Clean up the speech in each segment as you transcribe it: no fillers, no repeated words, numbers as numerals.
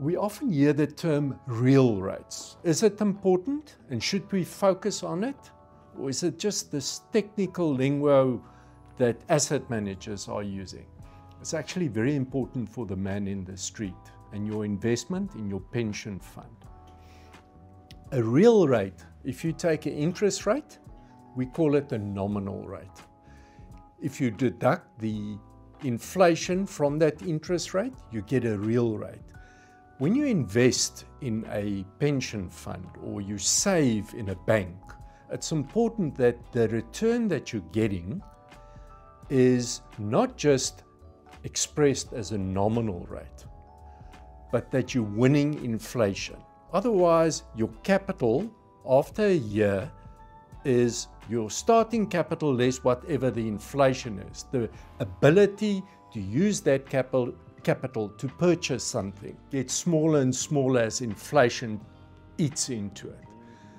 We often hear the term real rates. Is it important and should we focus on it? Or is it just this technical lingo that asset managers are using? It's actually very important for the man in the street and your investment in your pension fund. A real rate, if you take an interest rate, we call it a nominal rate. If you deduct the inflation from that interest rate, you get a real rate. When you invest in a pension fund or you save in a bank, it's important that the return that you're getting is not just expressed as a nominal rate, but that you're winning inflation. Otherwise, your capital after a year is your starting capital less whatever the inflation is. The ability to use that capital to purchase something gets smaller and smaller as inflation eats into it.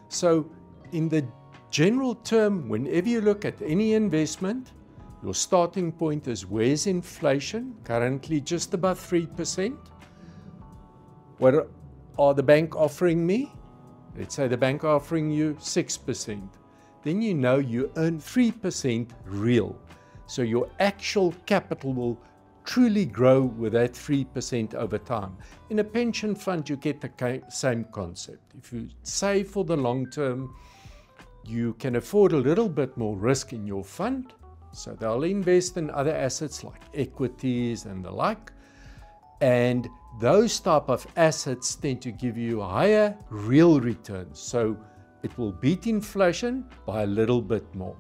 So in the general term, whenever you look at any investment, your starting point is where's inflation, currently just above 3%. What are the bank offering me? Let's say the bank offering you 6%. Then you know you earn 3% real. So your actual capital will truly grow with that 3% over time. In a pension fund, you get the same concept. If you save for the long term, you can afford a little bit more risk in your fund. So they'll invest in other assets like equities and the like. And those type of assets tend to give you higher real returns. So it will beat inflation by a little bit more.